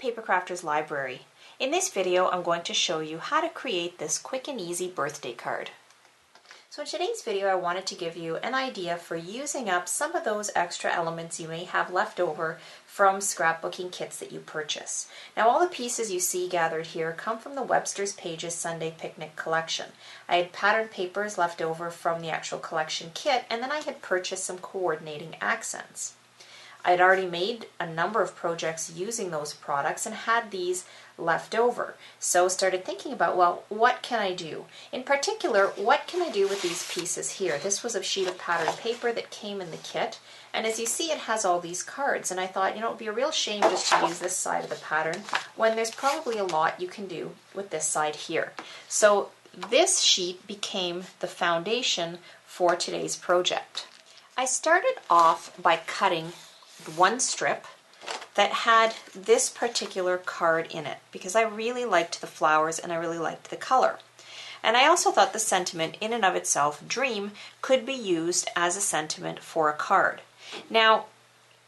Paper Crafter's library. In this video, I'm going to show you how to create this quick and easy birthday card. So in today's video, I wanted to give you an idea for using up some of those extra elements you may have left over from scrapbooking kits that you purchase. Now all the pieces you see gathered here come from the Webster's Pages Sunday Picnic collection. I had patterned papers left over from the actual collection kit, and then I had purchased some coordinating accents. I had already made a number of projects using those products and had these left over. So started thinking about, well, what can I do? In particular, what can I do with these pieces here? This was a sheet of patterned paper that came in the kit, and as you see, it has all these cards, and I thought, it would be a real shame just to use this side of the pattern when there's probably a lot you can do with this side here. So this sheet became the foundation for today's project. I started off by cutting one strip that had this particular card in it because I really liked the flowers and I really liked the color. And I also thought the sentiment in and of itself, dream, could be used as a sentiment for a card. Now,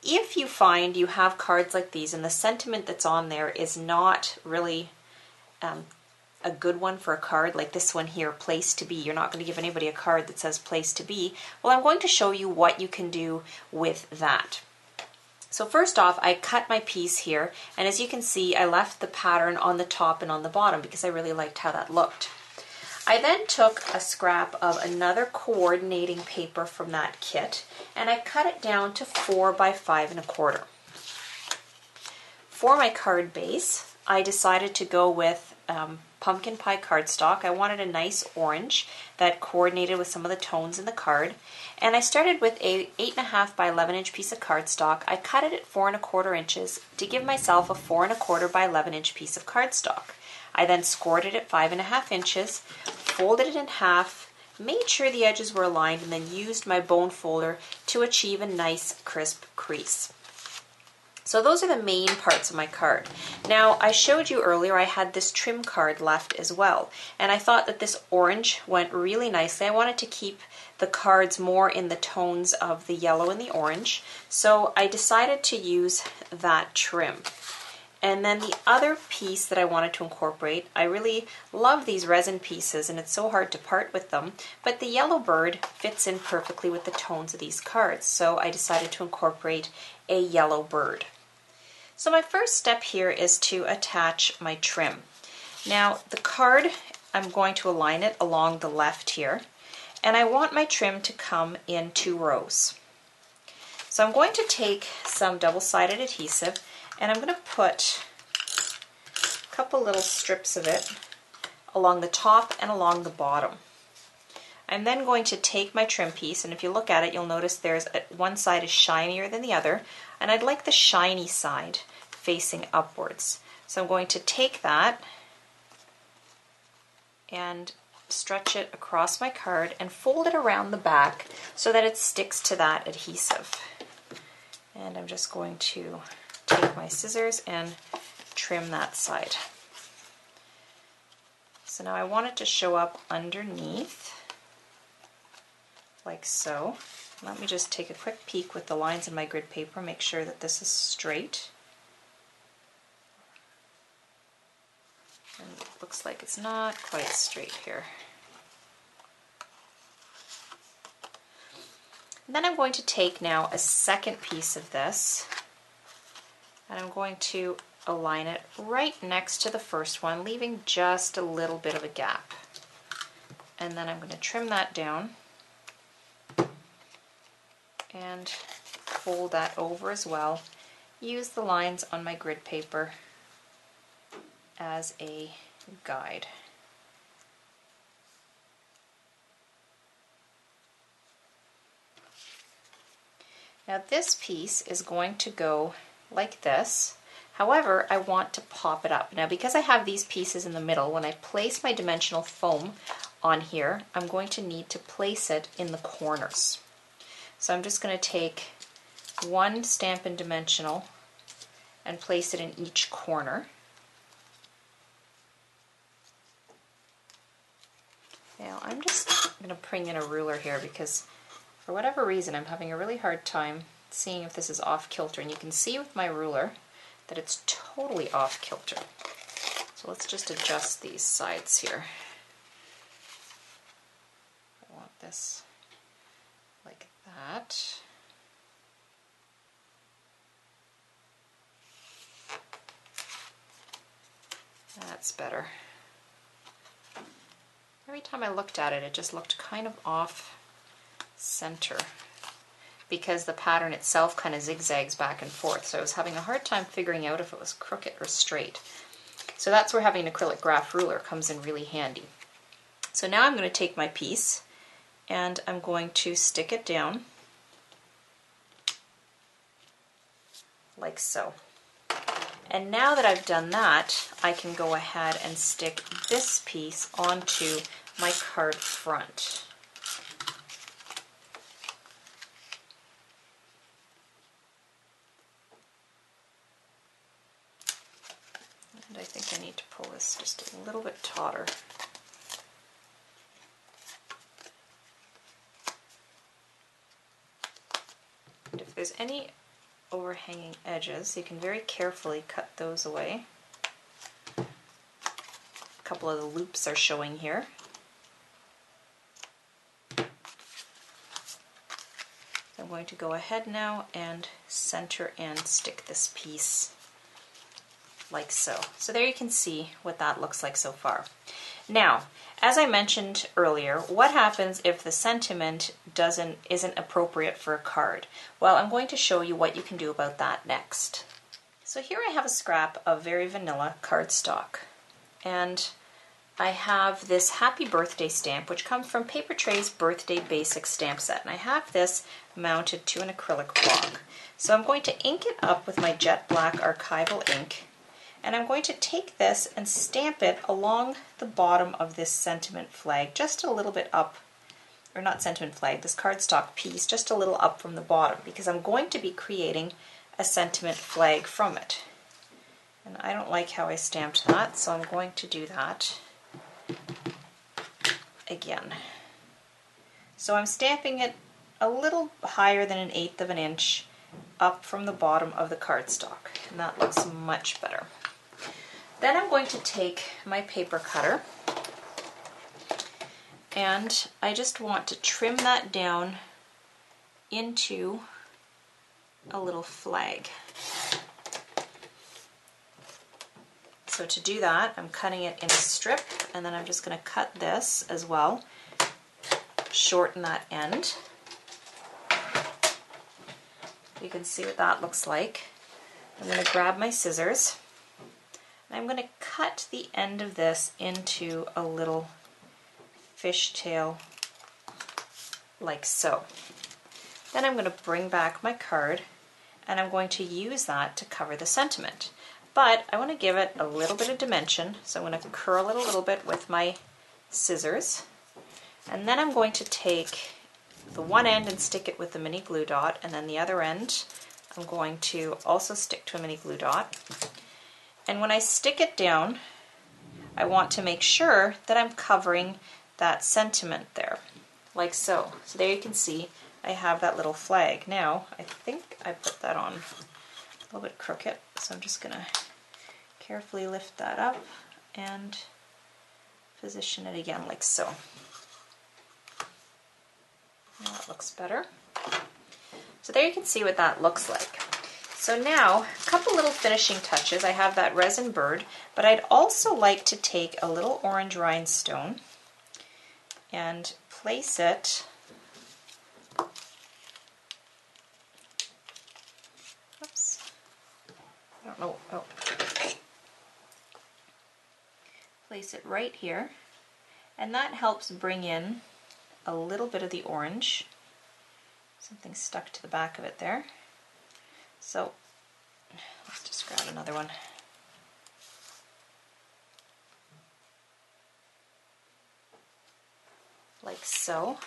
if you find you have cards like these and the sentiment that's on there is not really a good one for a card, like this one here, place to be, you're not going to give anybody a card that says place to be, well, I'm going to show you what you can do with that. So first off, I cut my piece here, and as you can see, I left the pattern on the top and on the bottom because I really liked how that looked. I then took a scrap of another coordinating paper from that kit, and I cut it down to 4 by 5 1/4. For my card base, I decided to go with pumpkin pie cardstock. I wanted a nice orange that coordinated with some of the tones in the card. And I started with a 8.5 by 11 inch piece of cardstock. I cut it at 4 1/4 inches to give myself a 4 1/4 by 11 inch piece of cardstock. I then scored it at 5.5 inches, folded it in half, made sure the edges were aligned, and then used my bone folder to achieve a nice crisp crease. So those are the main parts of my card. Now, I showed you earlier I had this trim card left as well, and I thought that this orange went really nicely. I wanted to keep the cards more in the tones of the yellow and the orange, so I decided to use that trim. And then the other piece that I wanted to incorporate, I really love these resin pieces and it's so hard to part with them, but the yellow bird fits in perfectly with the tones of these cards, so I decided to incorporate a yellow bird. So my first step here is to attach my trim. Now the card, I'm going to align it along the left here, and I want my trim to come in 2 rows. So I'm going to take some double-sided adhesive and I'm going to put a couple little strips of it along the top and along the bottom. I'm then going to take my trim piece, and if you look at it, you'll notice there's one side is shinier than the other, and I'd like the shiny side facing upwards. So I'm going to take that and stretch it across my card and fold it around the back so that it sticks to that adhesive. And I'm just going to take my scissors and trim that side. So now I want it to show up underneath, like so. Let me just take a quick peek with the lines in my grid paper, make sure that this is straight. And it looks like it's not quite straight here. And then I'm going to take now a second piece of this, and I'm going to align it right next to the first one, leaving just a little bit of a gap. And then I'm going to trim that down and fold that over as well. Use the lines on my grid paper as a guide. Now this piece is going to go like this. However, I want to pop it up. Now because I have these pieces in the middle, when I place my dimensional foam on here, I'm going to need to place it in the corners. So I'm just going to take one Stampin' Dimensional and place it in each corner. Now I'm just going to bring in a ruler here because for whatever reason I'm having a really hard time seeing if this is off kilter. And you can see with my ruler that it's totally off kilter. So let's just adjust these sides here. I want this like that. That's better. Every time I looked at it, it just looked kind of off center because the pattern itself kind of zigzags back and forth. So I was having a hard time figuring out if it was crooked or straight. So that's where having an acrylic graph ruler comes in really handy. So now I'm going to take my piece and I'm going to stick it down like so. And now that I've done that, I can go ahead and stick this piece onto my card front. And I think I need to pull this just a little bit tauter. And if there's any overhanging edges, you can very carefully cut those away. A couple of the loops are showing here. I'm going to go ahead now and center and stick this piece like so. So there you can see what that looks like so far. Now, as I mentioned earlier, what happens if the sentiment isn't appropriate for a card? Well, I'm going to show you what you can do about that next. So here I have a scrap of very vanilla cardstock, and I have this happy birthday stamp which comes from Paper Tray's Birthday Basic stamp set, and I have this mounted to an acrylic block. So I'm going to ink it up with my jet black archival ink, and I'm going to take this and stamp it along the bottom of this sentiment flag, just a little bit up, or not sentiment flag, this cardstock piece, just a little up from the bottom, because I'm going to be creating a sentiment flag from it. And I don't like how I stamped that, so I'm going to do that again. So I'm stamping it a little higher than 1/8 of an inch up from the bottom of the cardstock, and that looks much better. Then I'm going to take my paper cutter, and I just want to trim that down into a little flag. So to do that, I'm cutting it in a strip, and then I'm just going to cut this as well, shorten that end. You can see what that looks like. I'm going to grab my scissors, and I'm going to cut the end of this into a little fishtail like so. Then I'm going to bring back my card, and I'm going to use that to cover the sentiment. But I want to give it a little bit of dimension, so I'm going to curl it a little bit with my scissors, and then I'm going to take the one end and stick it with the mini glue dot, and then the other end I'm going to also stick to a mini glue dot. And when I stick it down, I want to make sure that I'm covering that sentiment there, like so. So there you can see I have that little flag. Now, I think I put that on a little bit crooked, so I'm just going to carefully lift that up and position it again like so. Now that looks better. So there you can see what that looks like. So now, a couple little finishing touches. I have that resin bird, but I'd also like to take a little orange rhinestone and place it place it right here, and that helps bring in a little bit of the orange. Something stuck to the back of it there. So let's just grab another one. Like so.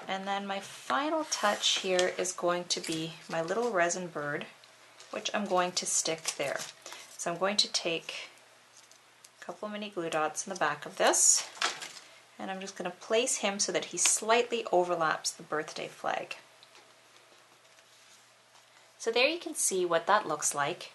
And then my final touch here is going to be my little resin bird, which I'm going to stick there. So I'm going to take a couple of mini glue dots in the back of this, and I'm just going to place him so that he slightly overlaps the birthday flag. So there you can see what that looks like.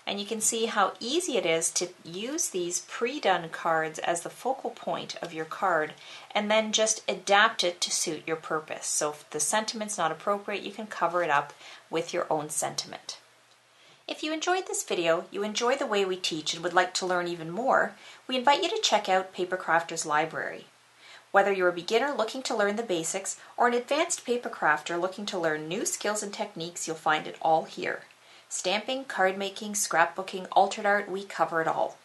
And you can see how easy it is to use these pre-done cards as the focal point of your card and then just adapt it to suit your purpose. So if the sentiment's not appropriate, you can cover it up with your own sentiment. If you enjoyed this video, you enjoy the way we teach and would like to learn even more, we invite you to check out Paper Crafter's library. Whether you're a beginner looking to learn the basics or an advanced paper crafter looking to learn new skills and techniques, you'll find it all here. Stamping, card making, scrapbooking, altered art, we cover it all.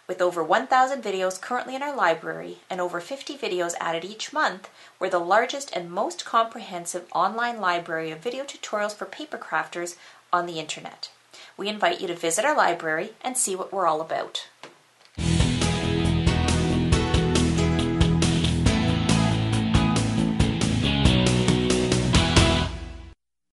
With over 1,000 videos currently in our library and over 50 videos added each month, we're the largest and most comprehensive online library of video tutorials for paper crafters on the internet. We invite you to visit our library and see what we're all about.